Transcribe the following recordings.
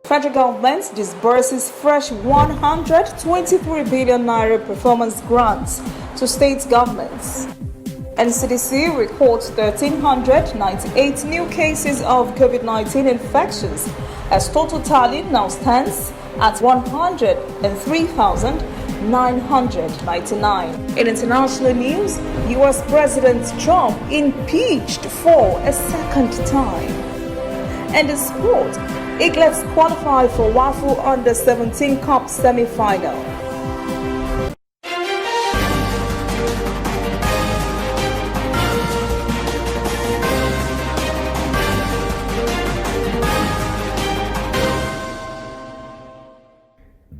Federal government disburses fresh 123 billion naira performance grants to state governments. NCDC reports 1,398 new cases of COVID-19 infections as total tally now stands at 103,999. In international news, US President Trump impeached for a second time. And in sport, Eaglets qualify for WAFU Under-17 Cup semi-final.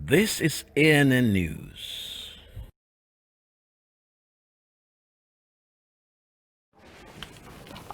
This is ANN News.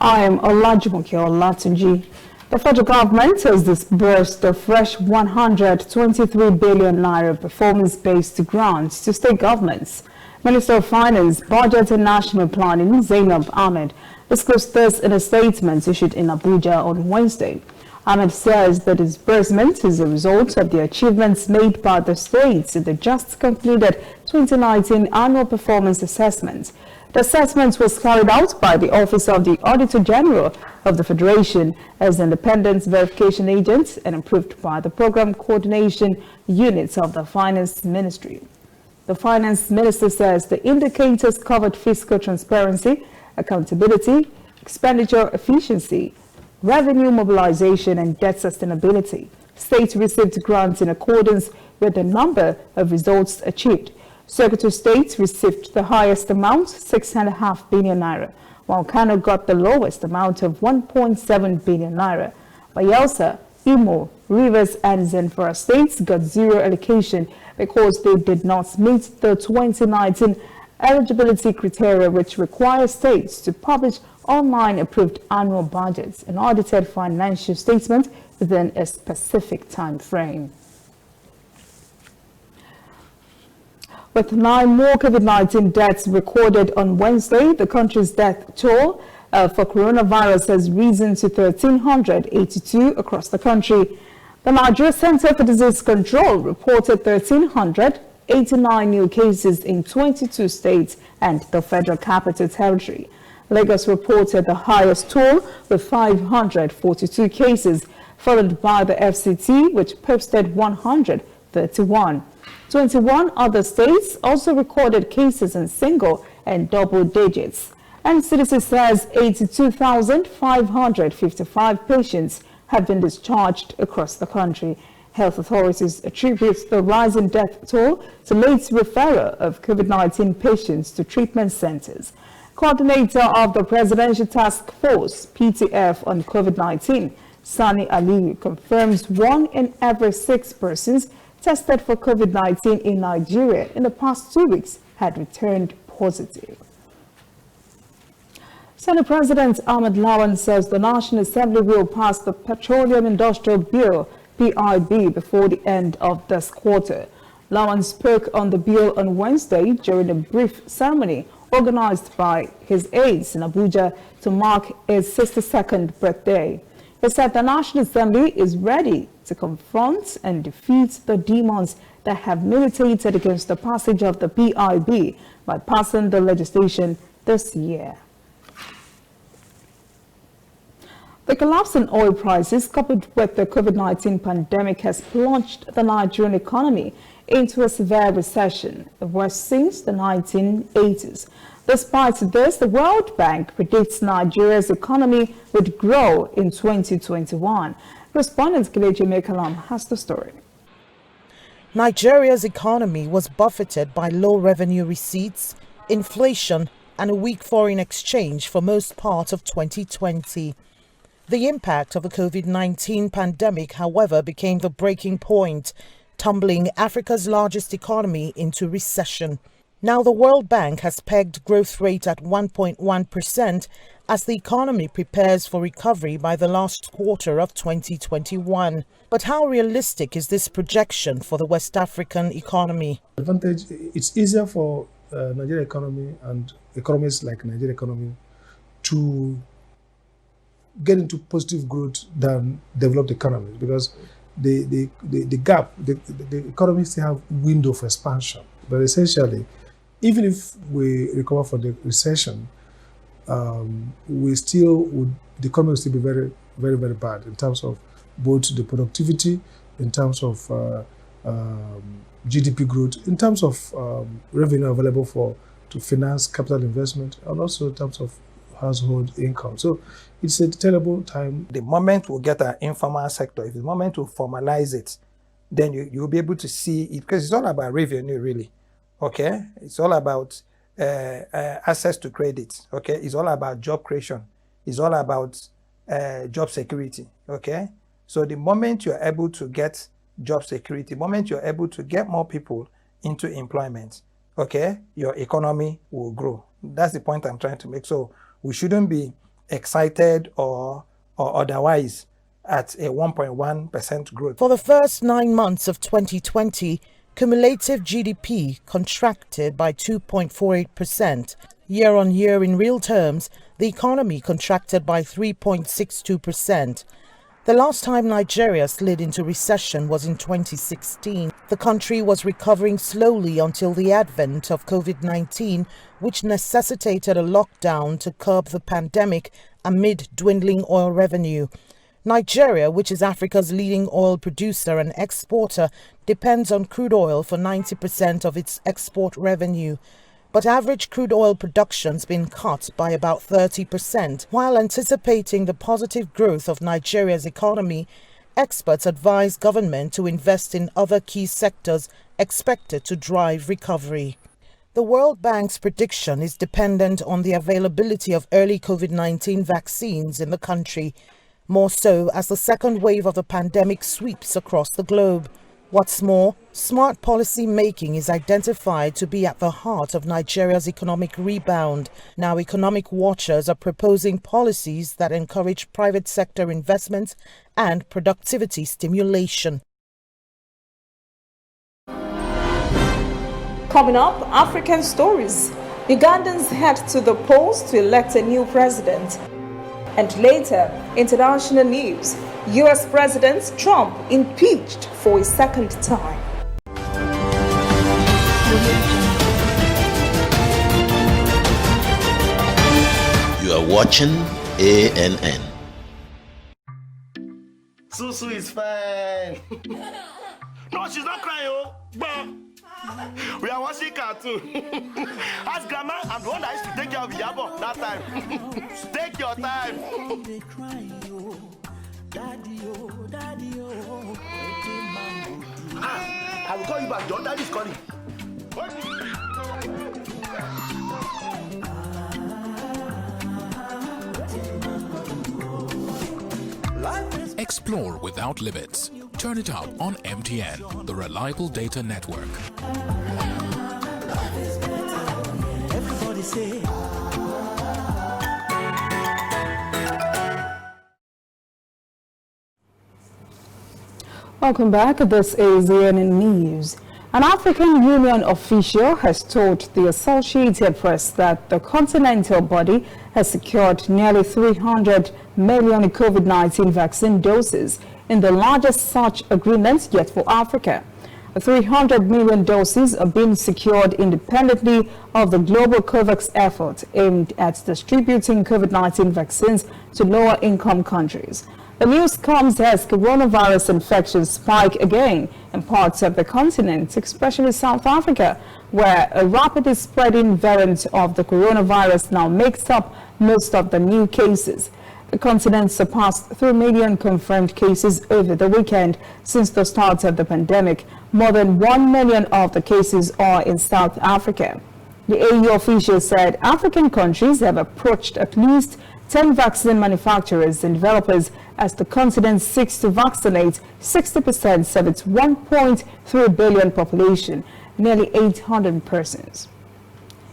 I am Olajumoke Olatunji. The federal government has disbursed a fresh 123 billion naira performance-based grants to state governments. Minister of Finance, Budget and National Planning, Zainab Ahmed, disclosed this in a statement issued in Abuja on Wednesday. Ahmed says the disbursement is a result of the achievements made by the states in the just concluded 2019 annual performance assessment. The assessment was carried out by the Office of the Auditor General of the Federation as independent verification agent and approved by the Program Coordination Unit of the Finance Ministry. The Finance Minister says the indicators covered fiscal transparency, accountability, expenditure efficiency, revenue mobilization, and debt sustainability. States received grants in accordance with the number of results achieved. Secretary of State received the highest amount, 6.5 billion naira, while Kano got the lowest amount of 1.7 billion naira. Bayelsa, Imo, Rivers, and Zamfara states got zero allocation because they did not meet the 2019 eligibility criteria, which require states to publish online approved annual budgets and audited financial statements within a specific time frame. With 9 more COVID-19 deaths recorded on Wednesday, the country's death toll for coronavirus has risen to 1,382 across the country. The Nigeria Center for Disease Control reported 1,389 new cases in 22 states and the Federal Capital Territory. Lagos reported the highest toll with 542 cases, followed by the FCT, which posted 131. 21 other states also recorded cases in single and double digits. And CDC says 82,555 patients have been discharged across the country. Health authorities attribute the rise in death toll to late referral of COVID-19 patients to treatment centers. Coordinator of the Presidential Task Force, PTF, on COVID-19, Sani Ali, confirms 1 in every 6 persons tested for COVID-19 in Nigeria in the past 2 weeks had returned positive. Senate President Ahmed Lawan says the National Assembly will pass the Petroleum Industrial Bill, PIB, before the end of this quarter. Lawan spoke on the bill on Wednesday during a brief ceremony organized by his aides in Abuja to mark his 62nd birthday. He said the National Assembly is ready to confront and defeat the demons that have militated against the passage of the PIB by passing the legislation this year. The collapse in oil prices, coupled with the COVID-19 pandemic, has plunged the Nigerian economy into a severe recession, the worst since the 1980s. Despite this, the World Bank predicts Nigeria's economy would grow in 2021. Correspondent Kelechi Mekalam has the story. Nigeria's economy was buffeted by low revenue receipts, inflation, and a weak foreign exchange for most part of 2020. The impact of the COVID-19 pandemic, however, became the breaking point, tumbling Africa's largest economy into recession. Now the World Bank has pegged growth rate at 1.1% as the economy prepares for recovery by the last quarter of 2021. But how realistic is this projection for the West African economy? Advantage, it's easier for Nigeria economy and economies like Nigeria economy to get into positive growth than developed economies, because the gap, the economy still have window for expansion. But essentially, even if we recover from the recession, the economy will still be very, very, very bad in terms of both the productivity, in terms of GDP growth, in terms of revenue available to finance capital investment, and also in terms of household income. So it's a terrible time. The moment we get an informal sector, if the moment we formalize it, then you'll be able to see it, because it's all about revenue, really. Okay? It's all about access to credit. Okay? It's all about job creation. It's all about job security. Okay? So the moment you're able to get job security, the moment you're able to get more people into employment, okay, your economy will grow. That's the point I'm trying to make. So we shouldn't be excited or otherwise at a 1.1% growth. For the first 9 months of 2020, cumulative GDP contracted by 2.48%. Year on year in real terms, the economy contracted by 3.62%. The last time Nigeria slid into recession was in 2016. The country was recovering slowly until the advent of COVID-19, which necessitated a lockdown to curb the pandemic amid dwindling oil revenue. Nigeria, which is Africa's leading oil producer and exporter, depends on crude oil for 90% of its export revenue. But average crude oil production's been cut by about 30%. While anticipating the positive growth of Nigeria's economy, experts advise government to invest in other key sectors expected to drive recovery. The World Bank's prediction is dependent on the availability of early COVID-19 vaccines in the country, more so as the second wave of the pandemic sweeps across the globe. What's more, smart policy making is identified to be at the heart of Nigeria's economic rebound. Now, economic watchers are proposing policies that encourage private sector investment and productivity stimulation. Coming up, African stories. Ugandans head to the polls to elect a new president. And later, international news. U.S. President Trump impeached for a second time. You are watching ANN. Susu is fine. No, she's not crying, oh. But we are watching cartoon. Ask grandma, I'm the one that used to take care of Yabo that time. Take your time. I will call you back. Your daddy is calling. Explore without limits. Turn it up on MTN, the reliable data network. Everybody say. Welcome back. This is ANN News. An African Union official has told the Associated Press that the continental body has secured nearly 300 million COVID-19 vaccine doses in the largest such agreement yet for Africa. 300 million doses are being secured independently of the global COVAX effort aimed at distributing COVID-19 vaccines to lower-income countries. The news comes as coronavirus infections spike again in parts of the continent, especially South Africa, where a rapidly spreading variant of the coronavirus now makes up most of the new cases. The continent surpassed 3 million confirmed cases over the weekend. Since the start of the pandemic, more than 1 million of the cases are in South Africa. The AU official said African countries have approached at least 10 vaccine manufacturers and developers as the continent seeks to vaccinate 60% of its 1.3 billion population, nearly 800 persons.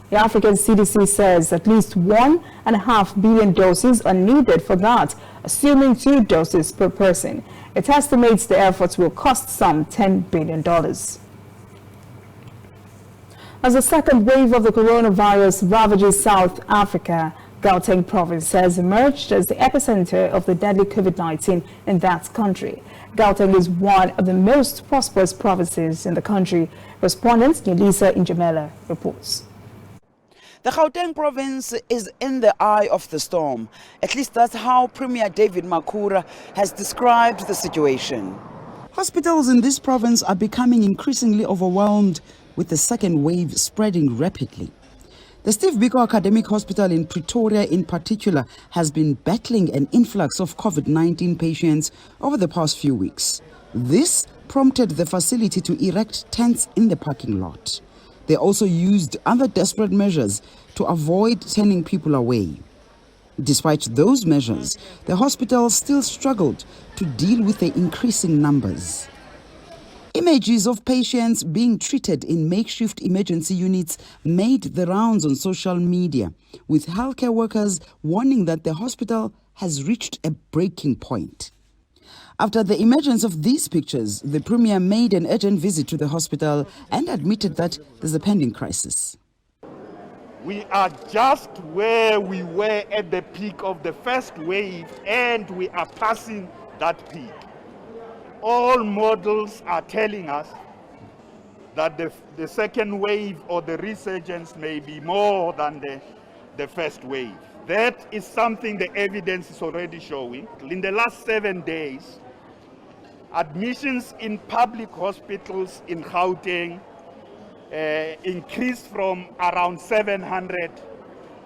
The African CDC says at least 1.5 billion doses are needed for that, assuming 2 doses per person. It estimates the efforts will cost some $10 billion. As the second wave of the coronavirus ravages South Africa, Gauteng province has emerged as the epicenter of the deadly COVID-19 in that country. Gauteng is one of the most prosperous provinces in the country. Respondent Nelisa Injamela reports. The Gauteng province is in the eye of the storm. At least that's how Premier David Makhura has described the situation. Hospitals in this province are becoming increasingly overwhelmed with the second wave spreading rapidly. The Steve Biko Academic Hospital in Pretoria in particular has been battling an influx of COVID-19 patients over the past few weeks. This prompted the facility to erect tents in the parking lot. They also used other desperate measures to avoid turning people away. Despite those measures, the hospital still struggled to deal with the increasing numbers. Images of patients being treated in makeshift emergency units made the rounds on social media, with healthcare workers warning that the hospital has reached a breaking point. After the emergence of these pictures, the Premier made an urgent visit to the hospital and admitted that there's a pending crisis. We are just where we were at the peak of the first wave, and we are passing that peak. All models are telling us that the second wave or the resurgence may be more than the first wave. That is something the evidence is already showing. In the last 7 days, admissions in public hospitals in Gauteng increased from around 700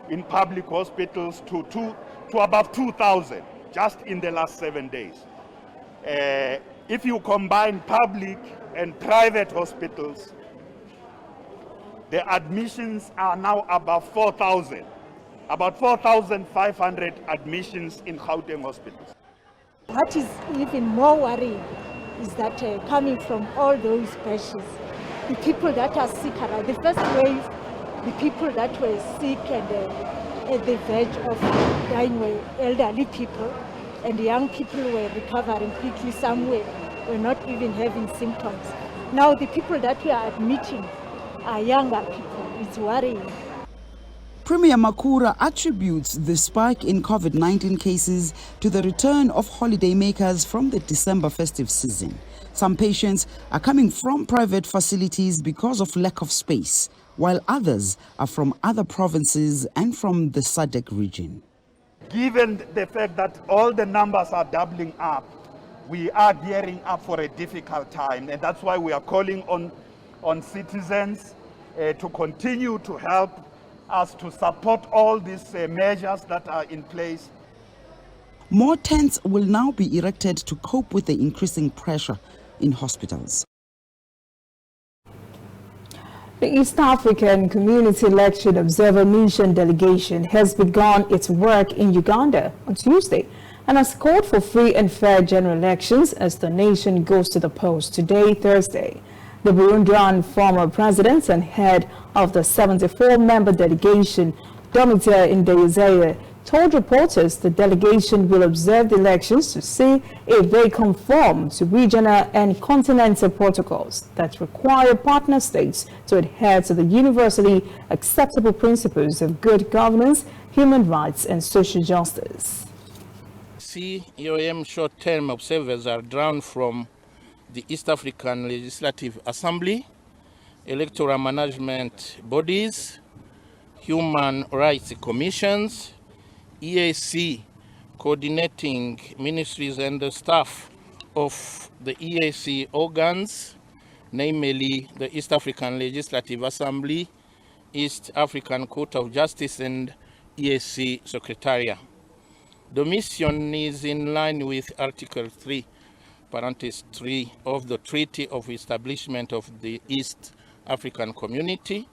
in public hospitals to above 2,000 just in the last 7 days. If you combine public and private hospitals, the admissions are now above 4,000, about 4,500 admissions in Gauteng hospitals. What is even more worrying is that coming from all those patients, the people that are sick around the first wave, the people that were sick and at the verge of dying were elderly people, and the young people were recovering quickly. Some were not even having symptoms. Now the people that we are admitting are younger people. It's worrying. Premier Makhura attributes the spike in COVID-19 cases to the return of holidaymakers from the December festive season. Some patients are coming from private facilities because of lack of space, while others are from other provinces and from the SADC region. Given the fact that all the numbers are doubling up, we are gearing up for a difficult time, and that's why we are calling on citizens to continue to help us to support all these measures that are in place. More tents will now be erected to cope with the increasing pressure in hospitals. The East African Community Election Observer Mission delegation has begun its work in Uganda on Tuesday and has called for free and fair general elections as the nation goes to the polls today, Thursday. The Burundian former president and head of the 74-member delegation, Domitila Ndayizeye, told reporters the delegation will observe the elections to see if they conform to regional and continental protocols that require partner states to adhere to the universally acceptable principles of good governance, human rights, and social justice. CEOM short-term observers are drawn from the East African Legislative Assembly, electoral management bodies, human rights commissions, EAC coordinating ministries and the staff of the EAC organs, namely the East African Legislative Assembly, East African Court of Justice, and EAC Secretariat. The mission is in line with Article 3, Parenthesis 3 of the Treaty of Establishment of the East African Community.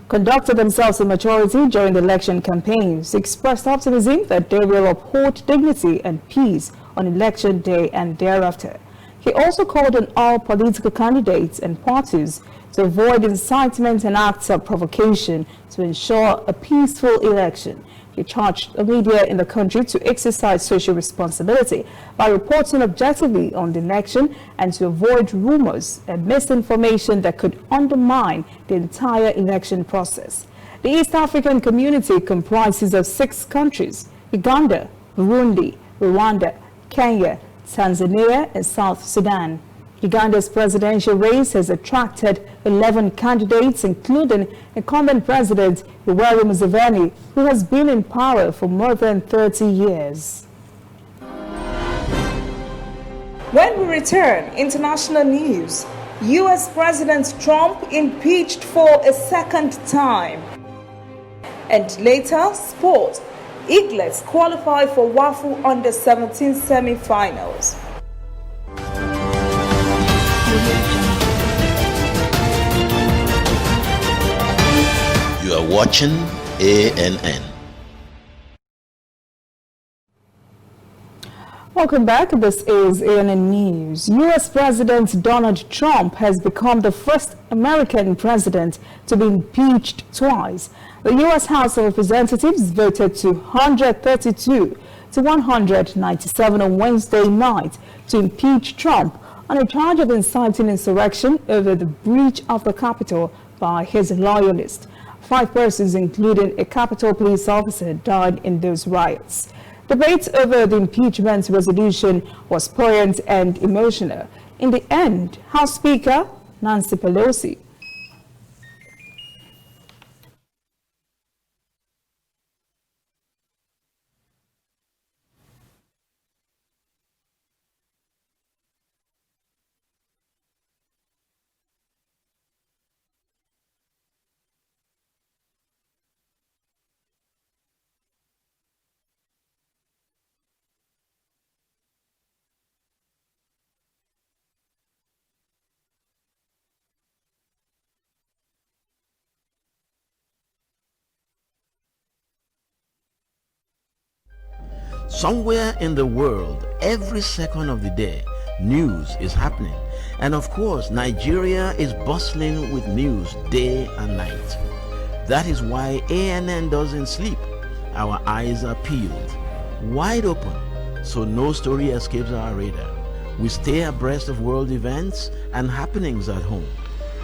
Conducted themselves in majority during the election campaigns, expressed optimism that they will uphold dignity and peace on election day and thereafter. He also called on all political candidates and parties to avoid incitement and acts of provocation to ensure a peaceful election. He He charged the media in the country to exercise social responsibility by reporting objectively on the election and to avoid rumors and misinformation that could undermine the entire election process. The East African community comprises of 6 countries: Uganda, Burundi, Rwanda, Kenya, Tanzania, and South Sudan. Uganda's presidential race has attracted 11 candidates, including incumbent President Yoweri Museveni, who has been in power for more than 30 years. When we return, international news. U.S. President Trump impeached for a second time. And later, sport. Eaglets qualify for WAFU Under-17 semi-finals. You are watching ANN. Welcome back. This is ANN News. U.S. President Donald Trump has become the first American president to be impeached twice. The U.S. House of Representatives voted 232 to 197 on Wednesday night to impeach Trump on a charge of inciting insurrection over the breach of the Capitol by his loyalists. 5 persons, including a Capitol police officer, died in those riots. Debate over the impeachment resolution was poignant and emotional. In the end, House Speaker Nancy Pelosi Somewhere in the world, every second of the day, news is happening. And of course, Nigeria is bustling with news day and night. That is why ANN doesn't sleep. Our eyes are peeled, wide open, so no story escapes our radar. We stay abreast of world events and happenings at home.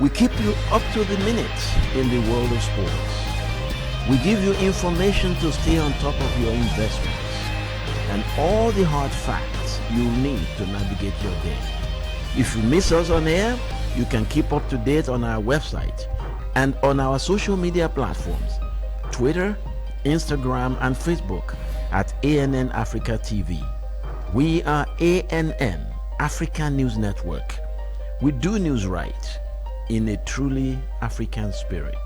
We keep you up to the minute in the world of sports. We give you information to stay on top of your investments and all the hard facts you need to navigate your day. If you miss us on air, you can keep up to date on our website and on our social media platforms, Twitter, Instagram, and Facebook at ANN Africa TV. We are ANN, Africa News Network. We do news right in a truly African spirit.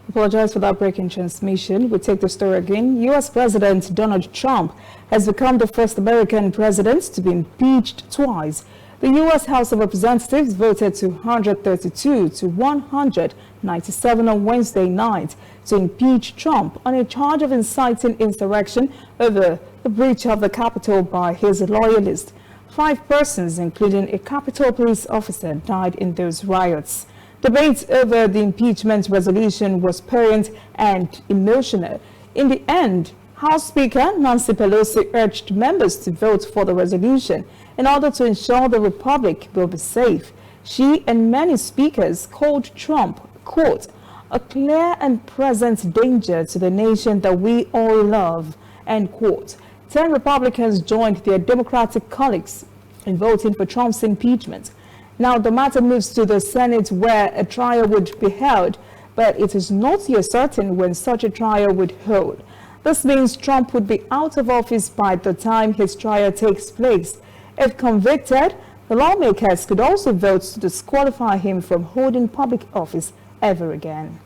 Apologize for that breaking transmission. We take the story again. U.S. President Donald Trump has become the first American president to be impeached twice. The U.S. House of Representatives voted 232 to 197 on Wednesday night to impeach Trump on a charge of inciting insurrection over the breach of the Capitol by his loyalists. 5 persons, including a Capitol police officer, died in those riots. Debate over the impeachment resolution was poignant and emotional. In the end, House Speaker Nancy Pelosi urged members to vote for the resolution in order to ensure the Republic will be safe. She and many speakers called Trump, quote, a clear and present danger to the nation that we all love, end quote. 10 Republicans joined their Democratic colleagues in voting for Trump's impeachment. Now, the matter moves to the Senate, where a trial would be held, but it is not yet certain when such a trial would hold. This means Trump would be out of office by the time his trial takes place. If convicted, the lawmakers could also vote to disqualify him from holding public office ever again.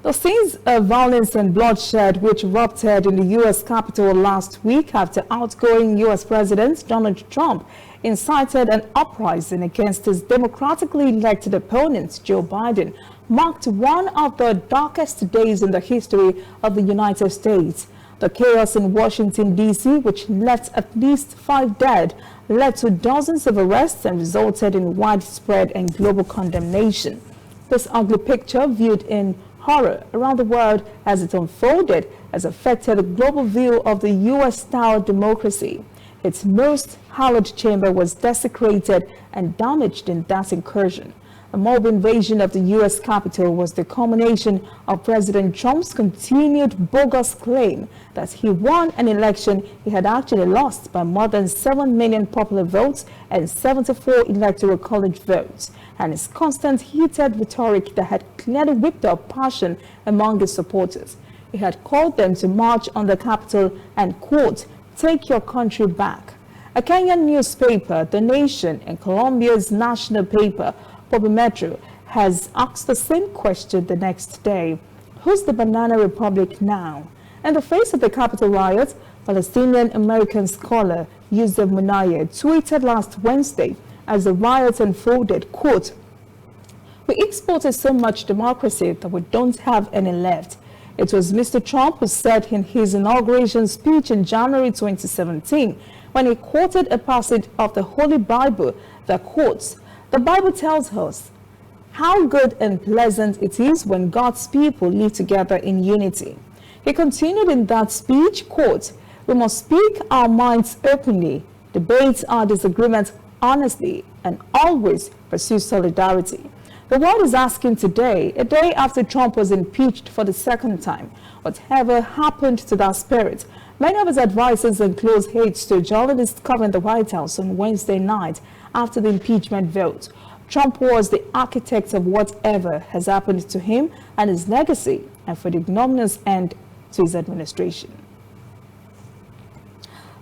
The scenes of violence and bloodshed which erupted in the U.S. Capitol last week after outgoing U.S. President Donald Trump incited an uprising against his democratically elected opponent, Joe Biden, marked one of the darkest days in the history of the United States. The chaos in Washington, D.C., which left at least 5 dead, led to dozens of arrests and resulted in widespread and global condemnation. This ugly picture, viewed in horror around the world as it unfolded has affected the global view of the U.S.-style democracy. Its most hallowed chamber was desecrated and damaged in that incursion. A mob invasion of the U.S. Capitol was the culmination of President Trump's continued bogus claim that he won an election he had actually lost by more than 7 million popular votes and 74 electoral college votes, and his constant heated rhetoric that had clearly whipped up passion among his supporters. He had called them to march on the Capitol and, quote, "take your country back." A Kenyan newspaper, The Nation, and Colombia's national paper, Metro, has asked the same question the next day. Who's the Banana Republic now? In the face of the Capitol riot, Palestinian-American scholar Yusuf Munayeh tweeted last Wednesday as the riot unfolded, quote, "We exported so much democracy that we don't have any left." It was Mr. Trump who said in his inauguration speech in January 2017, when he quoted a passage of the Holy Bible that quotes, "The Bible tells us how good and pleasant it is when God's people live together in unity." He continued in that speech, quote, "We must speak our minds openly, debate our disagreements honestly, and always pursue solidarity." The world is asking today, a day after Trump was impeached for the second time, whatever happened to that spirit. Many of his advisors and close aides to journalists covering the White House on Wednesday night after the impeachment vote. Trump was the architect of whatever has happened to him and his legacy, and for the ignominious end to his administration.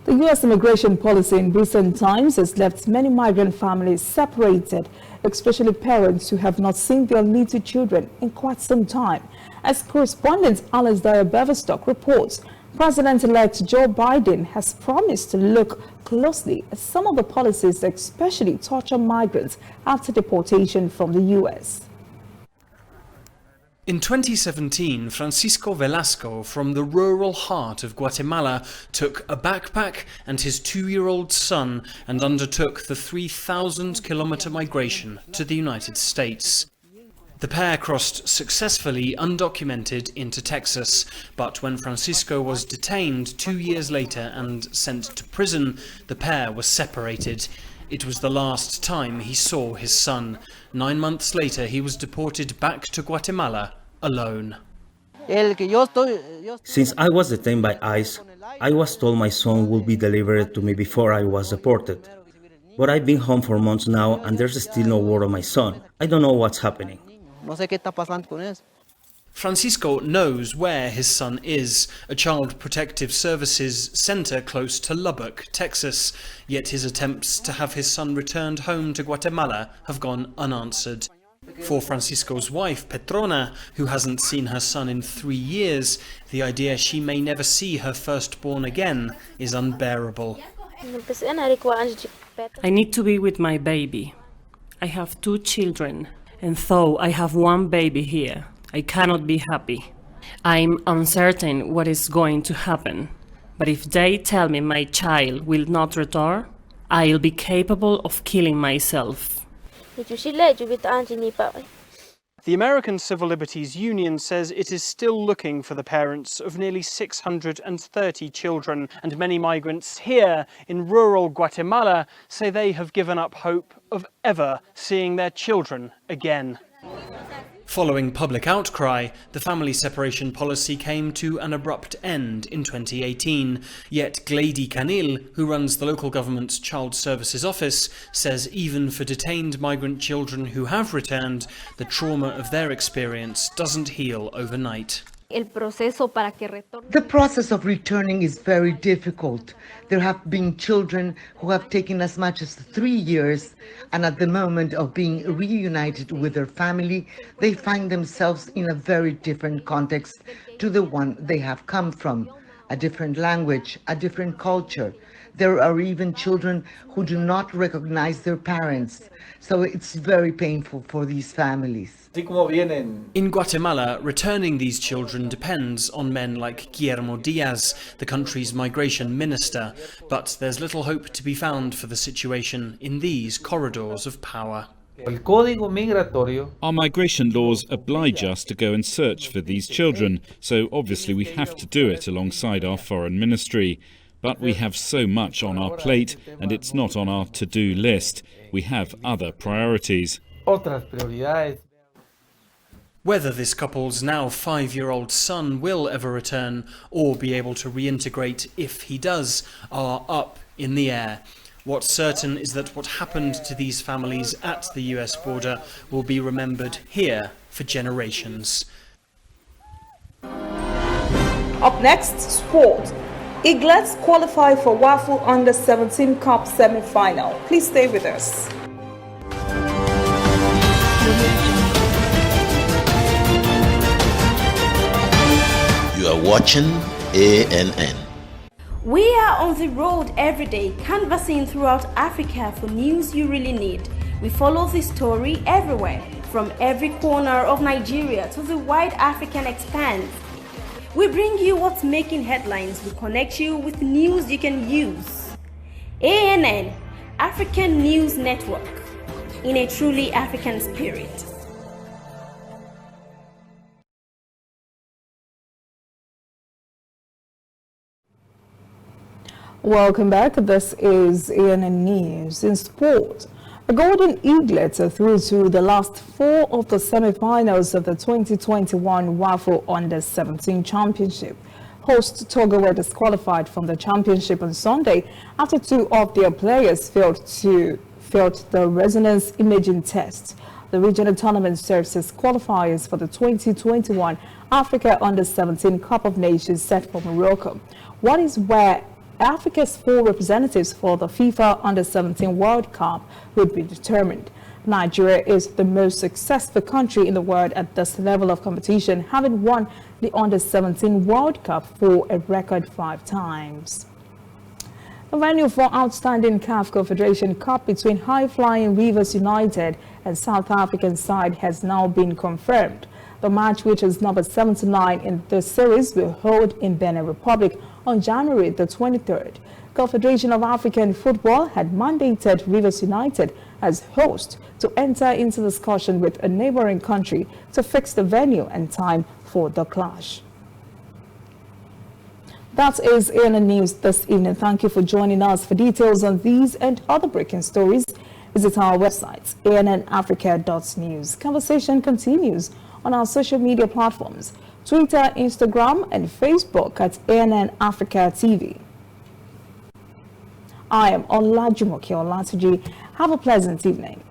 The U.S. immigration policy in recent times has left many migrant families separated, especially parents who have not seen their little children in quite some time. As correspondent Alice Dyer-Beverstock reports, President-elect Joe Biden has promised to look closely at some of the policies that especially torture migrants after deportation from the U.S. In 2017, Francisco Velasco from the rural heart of Guatemala took a backpack and his 2-year-old son and undertook the 3,000-kilometer migration to the United States. The pair crossed successfully undocumented into Texas, but when Francisco was detained 2 years later and sent to prison, the pair was separated. It was the last time he saw his son. 9 months later, he was deported back to Guatemala alone. Since I was detained by ICE, I was told my son would be delivered to me before I was deported. But I've been home for months now and there's still no word of my son. I don't know what's happening. Francisco knows where his son is, a Child Protective Services center close to Lubbock, Texas, yet his attempts to have his son returned home to Guatemala have gone unanswered. For Francisco's wife, Petrona, who hasn't seen her son in 3 years, the idea she may never see her firstborn again is unbearable. I need to be with my baby. I have 2 children, and though I have 1 baby here, I cannot be happy. I'm uncertain what is going to happen, but if they tell me my child will not return, I'll be capable of killing myself. The American Civil Liberties Union says it is still looking for the parents of nearly 630 children, and many migrants here in rural Guatemala say they have given up hope of ever seeing their children again. Following public outcry, the family separation policy came to an abrupt end in 2018. Yet Glady Canil, who runs the local government's Child Services Office, says even for detained migrant children who have returned, the trauma of their experience doesn't heal overnight. The process of returning is very difficult. There have been children who have taken as much as 3 years, and at the moment of being reunited with their family, they find themselves in a very different context to the one they have come from. A different language, a different culture. There are even children who do not recognize their parents. So it's very painful for these families. In Guatemala, returning these children depends on men like Guillermo Diaz, the country's migration minister, but there's little hope to be found for the situation in these corridors of power. Our migration laws oblige us to go and search for these children, so obviously we have to do it alongside our foreign ministry. But we have so much on our plate, and it's not on our to-do list. We have other priorities. Whether this couple's now 5-year-old son will ever return or be able to reintegrate if he does are up in the air. What's certain is that what happened to these families at the US border will be remembered here for generations. Up next, sport. Eaglets qualify for WAFU Under-17 Cup semi-final. Please stay with us. You are watching ANN. We are on the road every day, canvassing throughout Africa for news you really need. We follow the story everywhere, from every corner of Nigeria to the wide African expanse. We bring you what's making headlines. We connect you with news you can use. ANN, African News Network, in a truly African spirit. Welcome back. This is ANN News. In sport, the Golden Eaglets are through to the last 4 of the semi-finals of the 2021 WAFU Under-17 Championship. Host Togo were disqualified from the championship on Sunday after 2 of their players failed the resonance imaging test. The regional tournament serves as qualifiers for the 2021 Africa Under-17 Cup of Nations set for Morocco. One is where Africa's 4 representatives for the FIFA Under-17 World Cup would be determined. Nigeria is the most successful country in the world at this level of competition, having won the Under-17 World Cup for a record 5 times. The venue for outstanding CAF Confederation Cup between high-flying Rivers United and South African side has now been confirmed. The match, which is number 79 in the series, will hold in Benin Republic on January the 23rd. Confederation of African Football had mandated Rivers United as host to enter into discussion with a neighboring country to fix the venue and time for the clash. That is ANN News this evening. Thank you for joining us. For details on these and other breaking stories, visit our website, annafrica.news. Conversation continues on our social media platforms, Twitter, Instagram, and Facebook at ANN Africa TV. I am Olajumoke Olatuji. Have a pleasant evening.